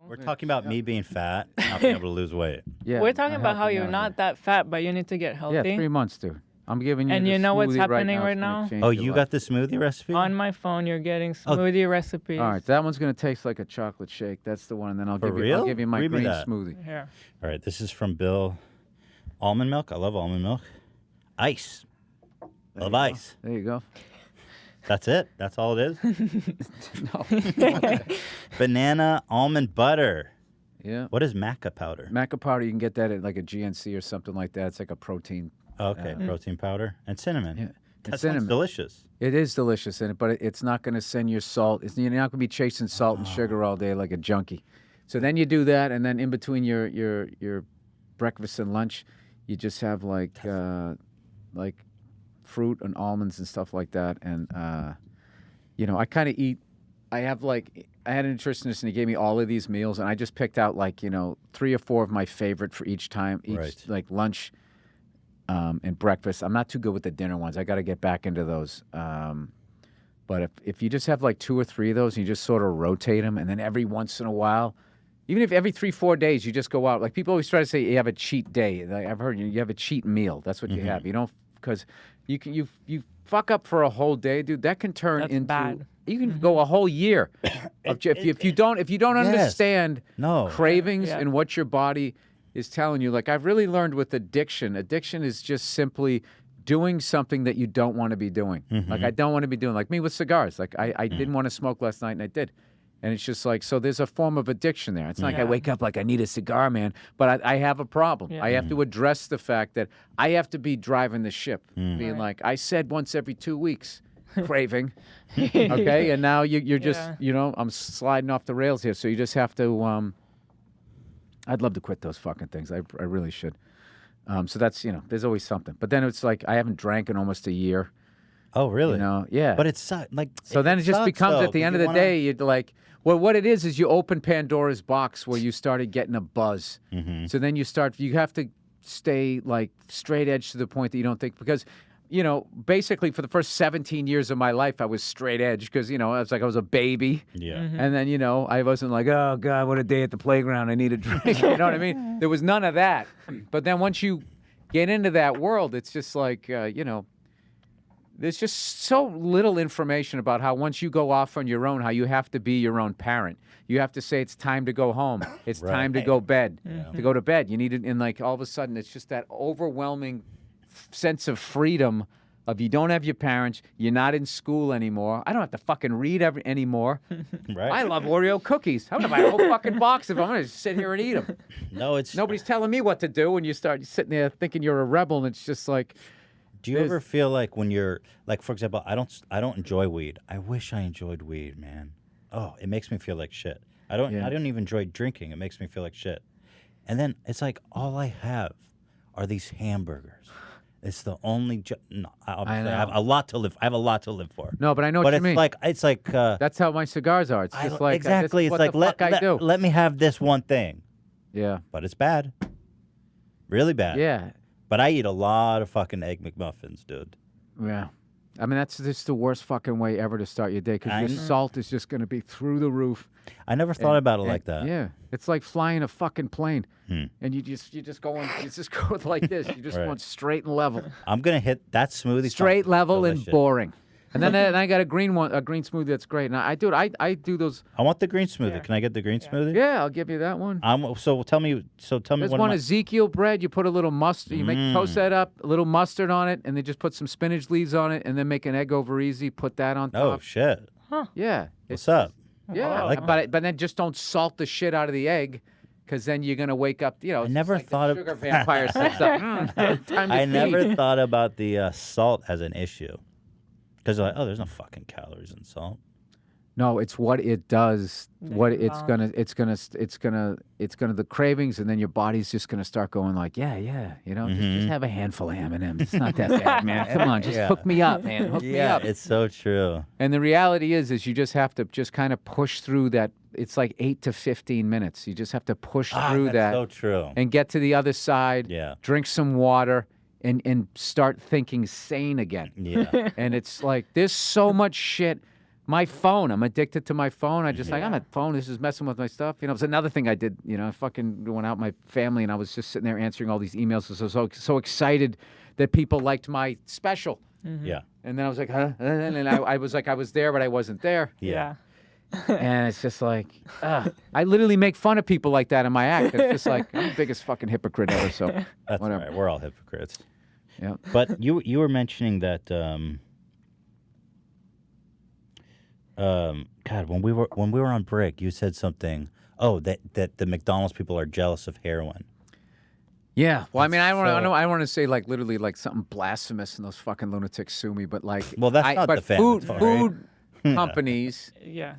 We're talking about me being fat, not being able to lose weight. Yeah, We're talking I'm about how helping you're out not here. that fat, but you need to get healthy. Yeah, 3 months, dude. I'm giving you. And the you know what's smoothie happening right It's gonna now? change Oh, your you life. got the smoothie recipe? On my phone, you're getting Oh. smoothie recipes. All right, that one's gonna taste like a chocolate shake. That's the one, and then I'll For give you. real? I'll give you my Read me green that. smoothie. Here. All right, this is from Bill. Almond milk. I love almond milk. Ice. There Love you go. ice. There you go. That's it. That's all it is. No. Banana almond butter. Yeah. What is maca powder? Maca powder, you can get that at like a GNC or something like that. It's like a protein. Okay, protein powder and cinnamon. Yeah. That And sounds cinnamon. delicious. It is delicious in it, but it's not going to send your salt. You're not going to be chasing salt and sugar all day like a junkie. So then you do that, and then in between your breakfast and lunch, you just have like fruit and almonds and stuff like that. And I kind of eat. I had a nutritionist, and he gave me all of these meals, and I just picked out 3 or 4 of my favorite for each time, like lunch. And breakfast. I'm not too good with the dinner ones. I got to get back into those. But if you just have like 2 or 3 of those, and you just sort of rotate them, and then every once in a while, even if every 3-4 days you just go out. Like people always try to say you have a cheat day. Like I've heard you have a cheat meal. That's what you have. You don't, because you fuck up for a whole day, dude. That can turn That's into bad. You can go a whole year. If you don't understand cravings and what your body is telling you. Like I've really learned with addiction. Addiction is just simply doing something that you don't want to be doing. Like I don't want to be doing. Like me with cigars. Like I didn't want to smoke last night, and I did. And it's just like, so there's a form of addiction there. It's not like I wake up like I need a cigar, man. But I have a problem. Yeah. I have to address the fact that I have to be driving the ship. Being like, I said once every 2 weeks, craving. Okay? And now you're just, I'm sliding off the rails here. So you just have to... I'd love to quit those fucking things. I really should. So that's, there's always something. But then it's like I haven't drank in almost a year. Oh, really? Yeah. But it's like... So then it just sucks, becomes, though, at the 'cause end of you the day, you're like, well, what it is you open Pandora's box where you started getting a buzz. So then you have to stay like straight edge to the point that you don't think, because... basically for the first 17 years of my life, I was straight edge because, I was a baby. Yeah. And then, I wasn't like, oh, God, what a day at the playground. I need a drink. You know what I mean? There was none of that. But then once you get into that world, it's just like, there's just so little information about how once you go off on your own, how you have to be your own parent. You have to say it's time to go home. It's time to go to go to bed. You need it. And like all of a sudden, it's just that overwhelming sense of freedom of you don't have your parents, you're not in school anymore. I don't have to fucking read anymore. Right. I love Oreo cookies. I'm gonna buy a whole fucking box if I'm gonna sit here and eat them. No, it's... Nobody's telling me what to do, and you start sitting there thinking you're a rebel, and it's just like... Do you ever feel like when you're... Like, for example, I don't enjoy weed. I wish I enjoyed weed, man. Oh, it makes me feel like shit. I don't even enjoy drinking. It makes me feel like shit. And then it's like all I have are these hamburgers. It's the only... No, I have a lot to live. I have a lot to live for. No, but I know what you mean. But it's like... that's how my cigars are. It's just like... Exactly. It's what like, the fuck I do. let me have this one thing. Yeah. But it's bad. Really bad. Yeah. But I eat a lot of fucking Egg McMuffins, dude. Yeah. I mean, that's just the worst fucking way ever to start your day, because your salt is just going to be through the roof. I never thought about it like that. Yeah. It's like flying a fucking plane. And you just go like this. You just going straight and level. I'm going to hit that smoothie. Straight, level, delicious. and boring. And then I got a green smoothie that's great. And I do those. I want the green smoothie. Can I get the green smoothie? Yeah, I'll give you that one. So tell me. There's one Ezekiel bread. You put a little mustard. You toast that up, a little mustard on it, and then just put some spinach leaves on it, and then make an egg over easy. Put that on top. Oh shit! Yeah. What's up? Yeah, like but then just don't salt the shit out of the egg, because then you're gonna wake up. I never thought of sugar vampire sets up. Time to I feed. never thought about the salt as an issue, because like, there's no fucking calories in salt. No, it's what it does. It's gonna the cravings, and then your body's just gonna start going like, just have a handful of M&Ms. It's not that bad, man. Come on, just hook me up, man. Hook me up. It's so true. And the reality is you just have to just kind of push through that. It's like 8 to 15 minutes. You just have to push through that. So true. And get to the other side. Yeah. Drink some water. And start thinking sane again. Yeah. And it's like there's so much shit My phone. I'm addicted to my phone. I just like, I'm at phone. This is messing with my stuff. You know, it's another thing I did. You know, I fucking went out with my family, and I was just sitting there answering all these emails. I was so excited that people liked my special. Yeah. And then I was like, huh? And I was like, I was there, but I wasn't there. Yeah. And it's just like, I literally make fun of people like that in my act. It's just like, I'm the biggest fucking hypocrite ever. So That's whatever. right. We're all hypocrites. Yeah. But you were mentioning that God, when we were on break, you said something. Oh, that the McDonald's people are jealous of heroin. Yeah. Well, I mean, I so- want to say like literally like something blasphemous, and those fucking lunatics sue me. But like, Well, that's not but defamatory. food companies. Yeah.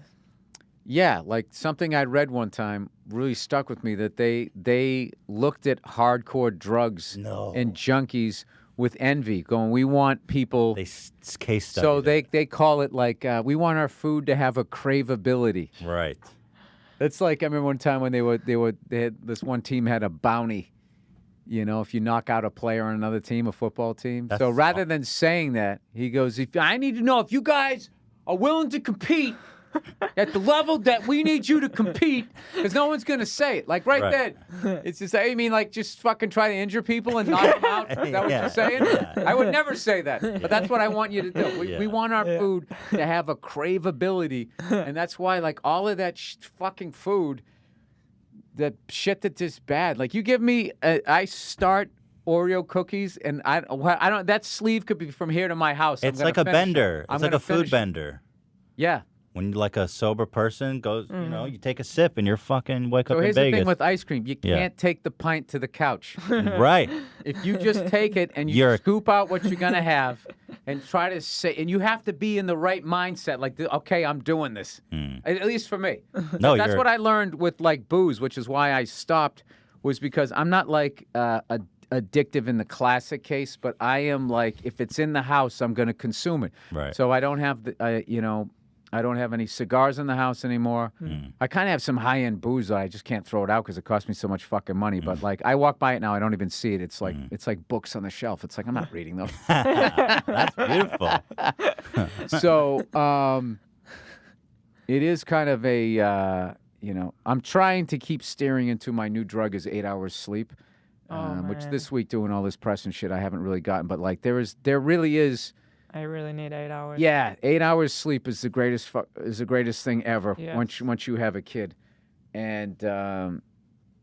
Yeah, like something I read one time really stuck with me, that they looked at hardcore drugs and junkies with envy, going, we want people. They case studied So it. they call it like, we want our food to have a craveability. Right. It's like, I remember one time when they had this one team had a bounty. You know, if you knock out a player on another team, a football team. So rather than saying that, he goes, I need to know if you guys are willing to compete at the level that we need you to compete, because no one's going to say it. Like then, it's just, I mean, like just fucking try to injure people and knock them out. Is that what you're saying? I would never say that, but that's what I want you to do. We want our food to have a craveability, and that's why like all of that fucking food, that shit that's just bad. Like you give me, I start Oreo cookies, and I don't. That sleeve could be from here to my house. It's like a bender. It's like a food bender. Yeah. When like a sober person goes, you know, you take a sip and you're fucking wake up So in here's Vegas. the thing with ice cream: you can't take the pint to the couch. Right. If you just take it and you scoop out what you're gonna have, and try to say, and you have to be in the right mindset. Like, okay, I'm doing this. At least for me. No, that's what I learned with like booze, which is why I stopped. Was because I'm not like addictive in the classic case, but I am like, if it's in the house, I'm gonna consume it. Right. So I don't have the, you know. I don't have any cigars in the house anymore. I kind of have some high-end booze that I just can't throw it out because it costs me so much fucking money. But like, I walk by it now, I don't even see it. It's like books on the shelf. It's like, I'm not reading those. That's beautiful. So it is kind of a, you know, I'm trying to keep steering into my new drug is 8 hours sleep, which this week doing all this press and shit I haven't really gotten. But like, there really is. I really need 8 hours. Yeah, 8 hours sleep is the greatest thing ever. Yes. Once you have a kid, and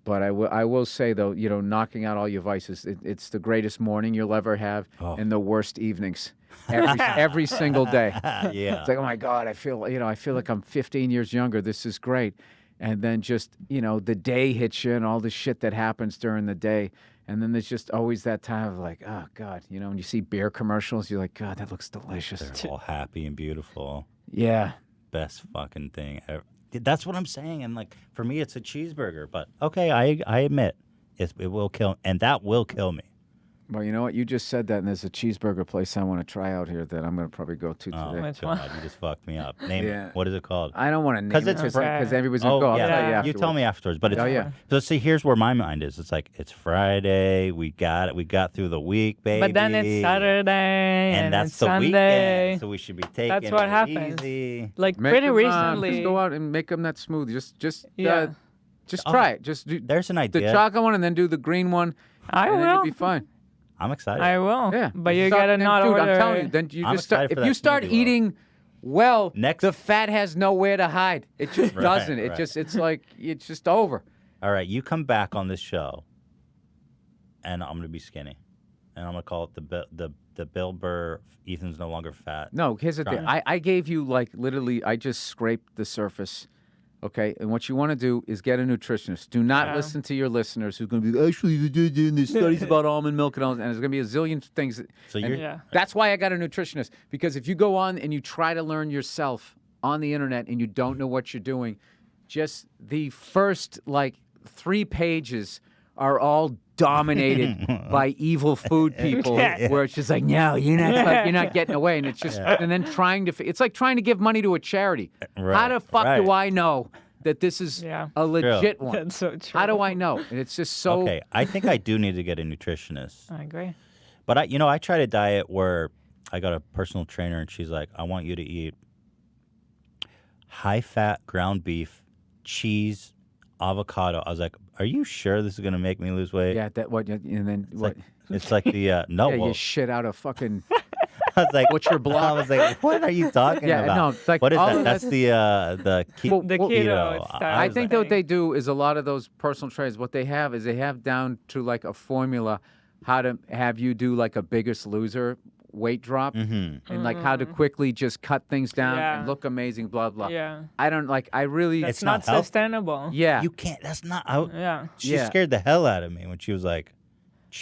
but I will say though, you know, knocking out all your vices, it's the greatest morning you'll ever have, and the worst evenings every single day. Yeah. It's like, oh my God, I feel like I'm 15 years younger. This is great, and then just, you know, the day hits you and all the shit that happens during the day. And then there's just always that time of like, oh, God, you know, when you see beer commercials, you're like, God, that looks delicious. They're all happy and beautiful. Yeah. Best fucking thing ever. That's what I'm saying. And like, for me, it's a cheeseburger. But okay, I admit, it will kill, and that will kill me. Well, you know what? You just said that, and there's a cheeseburger place I want to try out here that I'm going to probably go to today. Oh, Which God, one? you just fucked me up. Name it. What is it called? I don't want to name it because everybody's going to go. I'll tell you afterwards. You tell me afterwards. But it's, yeah. So see, here's where my mind is. It's like, it's Friday. We got it. We got through the week, baby. But then it's Saturday and that's it's the Sunday. weekend. So we should be taking That's what it happens. easy. Like Make pretty them, recently. just go out and make them that smooth. Just Yeah. try it. Just do There's an idea. the chocolate one and then do the green one. I and then you'll will. be fine. I'm excited. I will. Yeah. But you Start- gotta then, not dude, order. I'm telling you. Then you I'm just start. excited for If that you start smoothie roll. eating well, Next- the fat has nowhere to hide. It just Right, doesn't. It right. just it's like it's just over. All right, you come back on this show, and I'm gonna be skinny, and I'm gonna call it the Bill Burr. Ethan's no longer fat. No, here's the thing. I gave you like literally. I just scraped the surface. Okay, and what you want to do is get a nutritionist. Do not listen to your listeners who's going to be actually there's studies about almond milk and all, and there's going to be a zillion things. So and you're that's why I got a nutritionist, because if you go on and you try to learn yourself on the internet and you don't know what you're doing, just the first like 3 pages are all dominated by evil food people, where it's just like, no, you're not getting away, and it's just and then it's like trying to give money to a charity. Right, How the fuck do right. I know that this is a legit one? That's so true. How do I know? And it's just so. okay. I think I do need to get a nutritionist, I agree. but I tried a diet where I got a personal trainer, and she's like, I want you to eat high-fat ground beef, cheese, avocado. I was like, "Are you sure this is gonna make me lose weight?" Yeah, that what, and then It's what? like, it's like the no. Yeah, well, you shit out of fucking. I was like, What's your block? I was like, what are you talking Yeah, about? no, it's like what is all that? of That's the Well, The well, keto I style. I was think thing. what they do is a lot of those personal trainers. What they have is they have down to like a formula how to have you do like a Biggest Loser weight drop and like how to quickly just cut things down Yeah. and look amazing. Blah blah. Yeah. I don't like. I really. That's It's not not healthy. sustainable. yeah. You can't. That's not. Yeah. She Yeah. scared the hell out of me when she was like,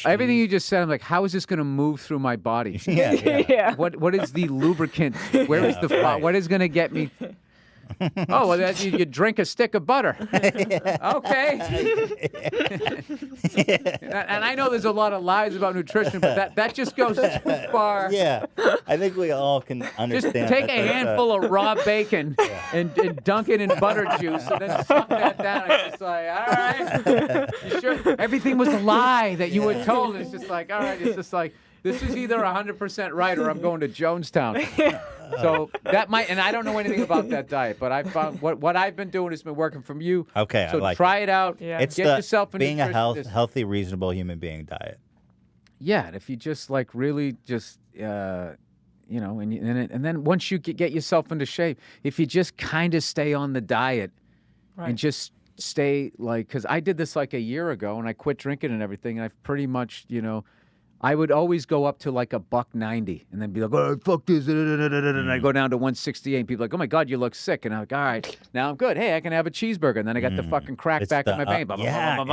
Everything you just said, I'm like, how is this going to move through my body? yeah, yeah. Yeah. What is the lubricant? Where is Yeah, the fo- right. what is going to get me? Oh, well, you drink a stick of butter. Okay. And I know there's a lot of lies about nutrition, but that just goes too far. Yeah, I think we all can Just understand. take that a handful of raw bacon and dunk it in butter juice and then suck that down. It's just like, all right. You sure? Everything was a lie that you were told. It's just like, all right. It's just like, this is either 100% right or I'm going to Jonestown. So that might, and I don't know anything about that diet, but I found what I've been doing has been working from you. Okay, So I like try it out. Yeah. It's Get the yourself a being a nutritionist. healthy, reasonable human being diet. Yeah, and if you just like really just and then once you get yourself into shape, if you just kind of stay on the diet Right. and just stay like, because I did this like a year ago and I quit drinking and everything, and I've pretty much, I would always go up to like $190 and then be like, oh, fuck this, and I go down to 168 and people are like, oh my God, you look sick. And I'm like, all right, now I'm good. Hey, I can have a cheeseburger. And then I got the fucking crack It's back in the, my vein. yeah,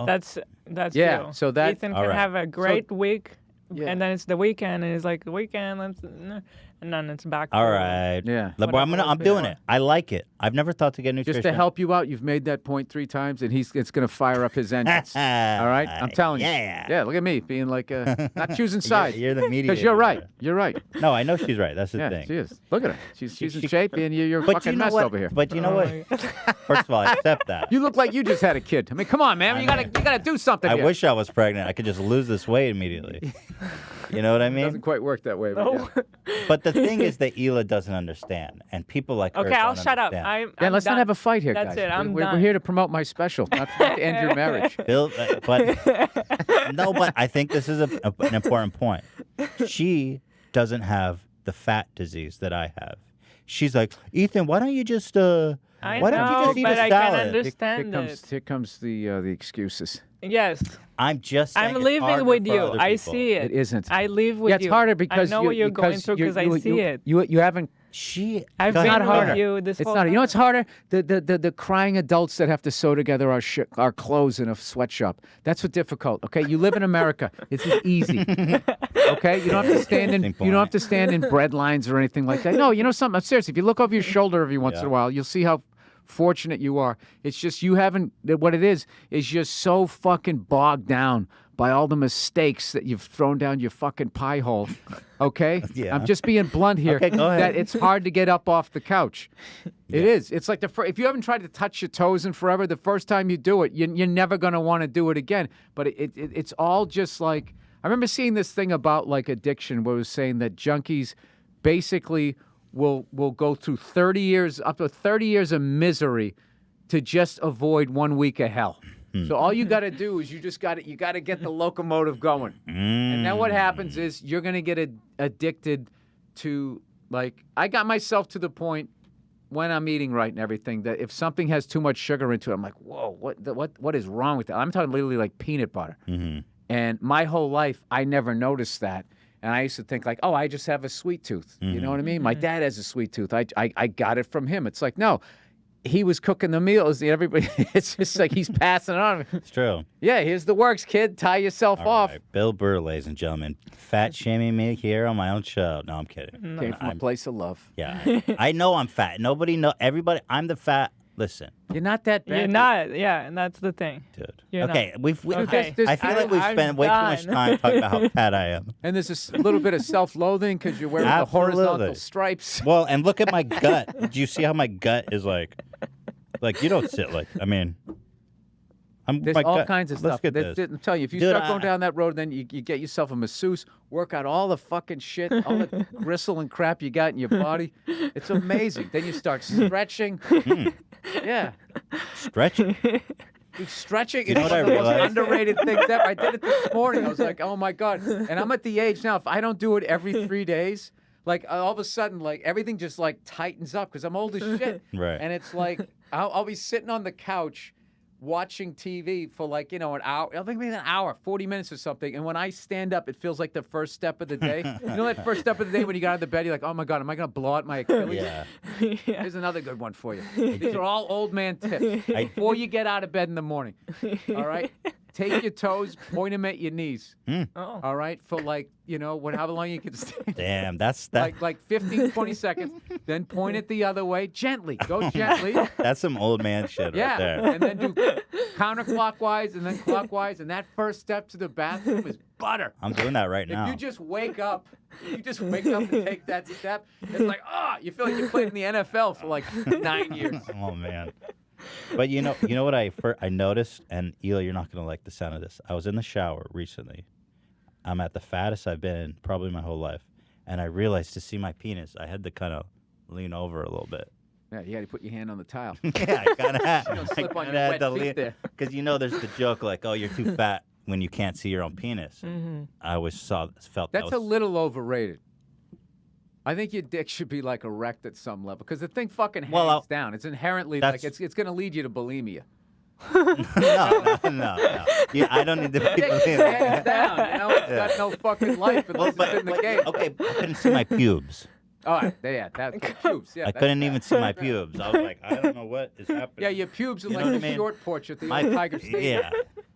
That's Yeah, true. so that- Ethan All can right. have a great week, Yeah. and then it's the weekend, and it's like weekend, and then it's back. all to- right. Yeah. But Whatever I'm was doing before. it. I like it. I've never thought to get nutrition. Just to help you out, you've made that point 3 times, and it's going to fire up his engines. All right, I'm telling you. Yeah. Look at me being like not choosing sides. You're the mediator. Because you're right. You're right. No, I know she's right. That's the Yeah, thing. she is. Look at her. She's in she- shape, and you're a But fucking you know mess what? over here. But you know Oh what? my First of all, I accept that. You look like you just had a kid. I mean, come on, man. You gotta do something. I here. wish I was pregnant. I could just lose this weight immediately. You know what I It doesn't mean? quite work that way. But No. yeah. But the thing is that Hila doesn't understand, and people like her Okay, I'll don't shut up. understand. Yeah, I'm let's done. not have a fight here, That's guys. it, I'm we're done. here to promote my special, not to end your marriage. Bill, but no, but I think this is an important point. She doesn't have the fat disease that I have. She's like, Ethan, why don't you just I why don't know, you just eat but a I can salad? understand it. Here comes the excuses. Yes, I'm just saying I'm it's living harder with for you. other I people. see it. It isn't. I live with Yeah, you. it's harder because I know you, what you're going through because I see it. You haven't. She I've go been ahead. with not harder. you this It's whole not. You know time. what's harder? The crying adults that have to sew together our clothes in a sweatshop. That's what's difficult. Okay, you live in America. It's easy. Okay, you don't have to stand in. Interesting You don't have point. to stand in bread lines or anything like that. No, you know something. I'm serious. If you look over your shoulder every once in a while, you'll see how fortunate you are. It's just you haven't. What it is you're so fucking bogged down by all the mistakes that you've thrown down your fucking pie hole. Okay? Yeah. I'm just being blunt here. Okay, go ahead. That it's hard to get up off the couch. It is. It's like if you haven't tried to touch your toes in forever, the first time you do it, you're never going to want to do it again. But it's all just like, I remember seeing this thing about like addiction where it was saying that junkies basically will go through 30 years, up to 30 years of misery to just avoid 1 week of hell. So all you got to do is you got to get the locomotive going. And then what happens is you're going to get addicted to, like, I got myself to the point when I'm eating right and everything that if something has too much sugar into it, I'm like, whoa, what is wrong with that? I'm talking literally like peanut butter. And my whole life, I never noticed that. And I used to think like, oh, I just have a sweet tooth. You know what I mean? My dad has a sweet tooth. I got it from him. It's like, no, he was cooking the meals. Everybody, it's just like he's passing it on. It's true. Yeah, here's the works, kid. Tie yourself All off. right. Bill Burr, ladies and gentlemen, fat shaming me here on my own show. No, I'm kidding. Came from a place of love. Yeah, I know I'm fat. Nobody know. Everybody, I'm the fat. Listen, You're not that bad. You're not. Yeah, and that's the thing. dude. You're Okay, we. Okay. There's- I feel like we've I'm spent way too much done. time talking about how fat I am. And there's a little bit of self-loathing because you're wearing the Absolutely. horizontal stripes. Well, and look at my gut. Do you see how my gut is like you don't sit like? I mean, There's my all God, kinds of let's stuff. get this. I'm telling you, if you Dude, start going down that road, then you get yourself a masseuse, work out all the fucking shit, all the gristle and crap you got in your body. It's amazing. Then you start stretching. Yeah. Stretching. Dude, stretching You is know one what of I the most realized? underrated things ever. I did it this morning. I was like, oh my God. And I'm at the age now, if I don't do it every 3 days, like all of a sudden, like everything just like tightens up because I'm old as shit. Right. And it's like, I'll be sitting on the couch watching TV for like, an hour, I think maybe an hour, 40 minutes or something. And when I stand up, it feels like the first step of the day. You know that first step of the day when you got out of the bed, you're like, oh my God, am I going to blow out my Achilles? Yeah. Here's another good one for you. These are all old man tips. Before you get out of bed in the morning, all right? Take your toes, point them at your knees. Oh. All right? For like, however long you can stay. Damn, that's that. Like 15, 20 seconds. Then point it the other way. Gently. Go gently. That's some old man shit Yeah. right there. And then do counterclockwise and then clockwise. And that first step to the bathroom is butter. I'm doing that right now. If you just wake up and take that step, it's like, you feel like you played in the NFL for like 9 years. Oh man. But you know what I noticed, and Eli, you're not gonna like the sound of this. I was in the shower recently. I'm at the fattest I've been probably my whole life, and I realized to see my penis, I had to kind of lean over a little bit. Yeah, you got to put your hand on the tile. Yeah, I kind of had. You don't slip on your wet feet there. Because there's the joke like, oh, you're too fat when you can't see your own penis. I always felt That's that a was, little overrated. I think your dick should be like erect at some level because the thing fucking hangs down. It's inherently like it's going to lead you to bulimia. no. Yeah, I don't need to be Dick hangs down. It's got no fucking life unless it's in the game. Okay, I couldn't see my pubes. All right, that's the pubes. Yeah, I couldn't even see my pubes. I was like, I don't know what is happening. Yeah, your pubes are You know like what the I mean? short porch at the old Tiger Stadium.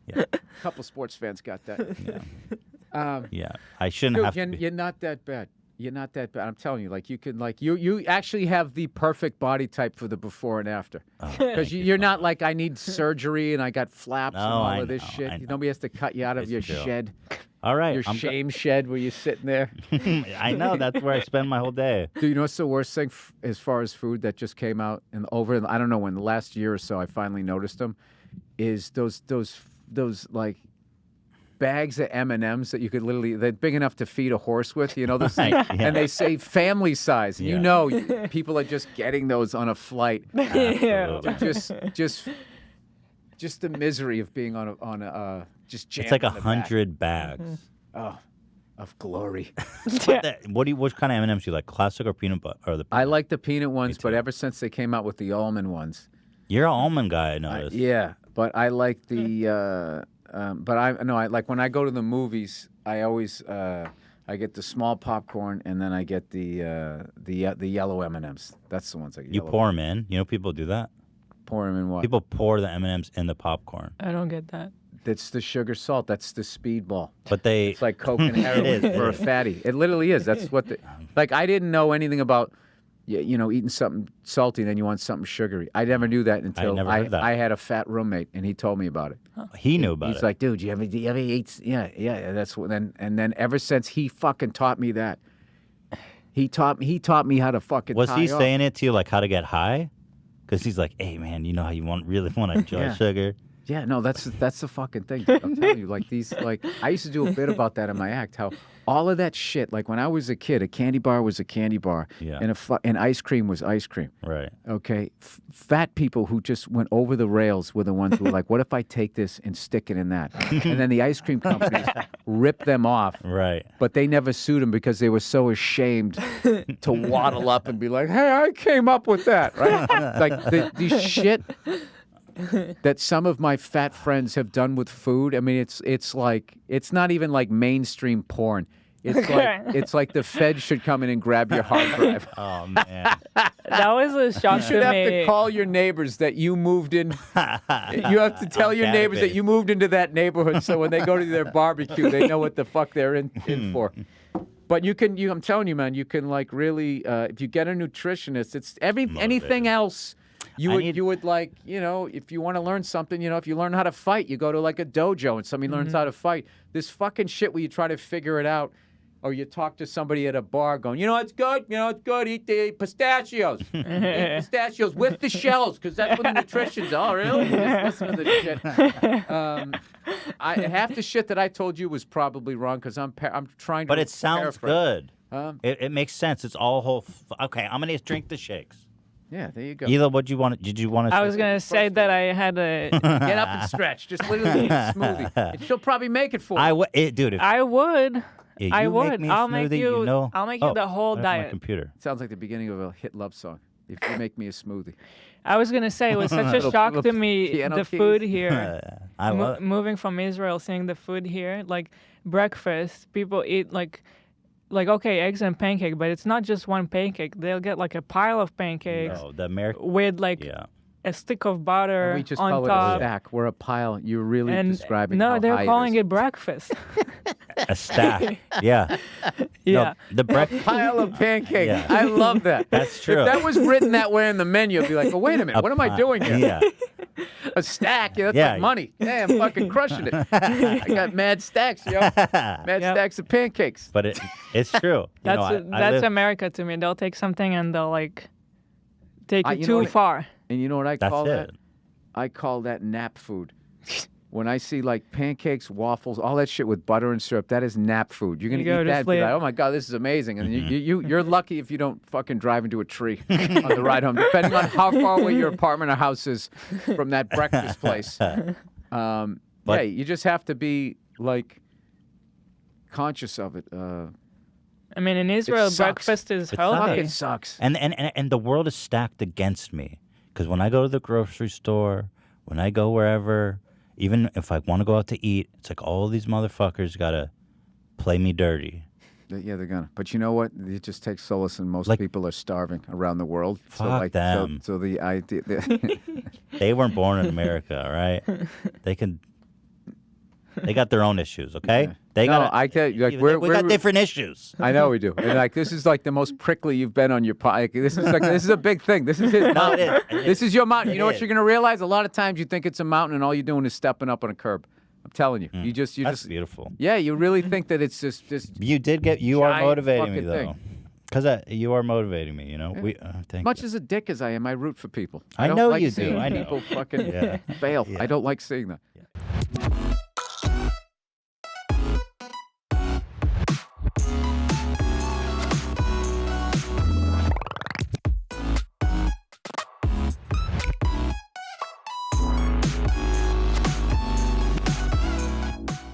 Yeah. A couple sports fans got that. Yeah. I shouldn't Dude, have to be. you're not that bad. You're not that bad. I'm telling you, like you can, like you actually have the perfect body type for the before and after. Because you're not like I need surgery and I got flaps and all of this shit. Nobody has to cut you out of your shed. All right. Your shame shed where you're sitting there. I know. That's where I spend my whole day. Do you know what's the worst thing as far as food that just came out I don't know when, the last year or so I finally noticed them, is those like bags of M&Ms that you could they're big enough to feed a horse with, those things, and they say family size. And people are just getting those on a flight. Just the misery of being on a just jammed. It's like in the back. 100 bags. Oh, of glory. What kind of M&Ms do you like? Classic or peanut butter? Or I like the peanut ones, but ever since they came out with the almond ones. You're an almond guy, I noticed. Yeah, but I like the. I like when I go to the movies. I always I get the small popcorn and then I get the yellow M&Ms. That's the ones I get. You pour them in. People do that. Pour them in what? People pour the M&Ms in the popcorn. I don't get that. That's the sugar salt. That's the speedball. But it's like Coke and heroin for a fatty. It literally is. That's what like I didn't know anything about eating something salty and then you want something sugary. I never knew that until I had a fat roommate and he told me about it. He knew about it. He's like, dude, you ever eat? Yeah. That's what. And then ever since he fucking taught me that, he taught me how to fucking. Was he tie saying it to you like how to get high? Because he's like, hey man, you know how you really want to enjoy sugar. Yeah, no, that's the fucking thing. I'm telling you, I used to do a bit about that in my act. How all of that shit, like when I was a kid, a candy bar was a candy bar, and ice cream was ice cream. Right. Okay. Fat people who just went over the rails were the ones who were like, what if I take this and stick it in that? And then the ice cream companies ripped them off. Right. But they never sued them because they were so ashamed to waddle up and be like, hey, I came up with that. Right? Like the shit that some of my fat friends have done with food. I mean, it's like it's not even like mainstream porn. It's like the Fed should come in and grab your hard drive. Oh man, that was a shock you should to have me. to call your neighbors that you moved in. You have to tell your neighbors that you moved into that neighborhood, so when they go to their barbecue, they know what the fuck they're in for. But I'm telling you, man, you can like really, if you get a nutritionist, it's anything else. You would like, if you want to learn something, if you learn how to fight, you go to like a dojo and somebody learns how to fight. This fucking shit where you try to figure it out Or you talk to somebody at a bar going, you know it's good, eat the pistachios. Eat pistachios with the shells, because that's what the nutrition's. Oh, really? Just listen to this shit. Half the shit that I told you was probably wrong, because I'm trying to But it sounds good. It makes sense. It's all whole. Okay, I'm going to drink the shakes. Yeah, there you go. Either what you want? Did you want to? I was gonna say that I had a. Get up and stretch. Just literally eat a smoothie. And she'll probably make it for you. Dude. I would. Yeah, I you would. Make me a I'll make smoothie, you. I'll make you the whole that's my diet. computer. Sounds like the beginning of a hit love song. If you make me a smoothie. I was gonna say it was such a shock to me piano the keys. food here. I love it. Moving from Israel, seeing the food here, like breakfast, people eat like okay, eggs and pancake, but it's not just one pancake. They'll get like a pile of pancakes No, the American. with like a stick of butter We just on call top. it a stack. We're a pile. You're really And describing no, how they're high calling it it breakfast. A stack. Yeah. Yeah. No, the breakfast. pile of pancakes. Yeah. I love that. That's true. If that was written that way in the menu, I'd be like, oh, wait a minute. What am I doing here? Yeah. A stack? Yeah, that's Yeah. like money. Yeah, I'm fucking crushing it. I got mad stacks, yo. Mad stacks of pancakes. But it's true. That's America to me. They'll take something and they'll like take it you know too what- far. And you know what I That's call that? it. I call that nap food. When I see like pancakes, waffles, all that shit with butter and syrup, that is nap food. You're gonna You go eat to that. And be sleep. like, oh my god, this is amazing. And you're lucky if you don't fucking drive into a tree on the ride home, depending on how far away your apartment or house is from that breakfast place. Yeah, you just have to be like conscious of it. I mean, in Israel, sucks. breakfast is It healthy. Fucking sucks. And the world is stacked against me because when I go to the grocery store, when I go wherever, even if I want to go out to eat, it's like all these motherfuckers gotta play me dirty. Yeah, they're gonna. But you know what? It just takes solace, and most Like- people are starving around the world. Fuck them. So the idea. They weren't born in America, all right? They got their own issues, okay? Yeah. They No, got. I tell you, like, we got different issues. I know we do. And like this is like the most prickly you've been on your like, this is a big thing. This is his No, mountain. it is. This is your mountain. You know what is. you're gonna realize? A lot of times you think it's a mountain and all you're doing is stepping up on a curb. I'm telling you. You That's just beautiful. yeah, you really think that it's just You are giant motivating me fucking though, thing. because you are motivating me. You know, thank much you. as a dick as I am, I root for people. I don't know like you seeing do. I know. people fucking Yeah. fail. Yeah. I don't like seeing that.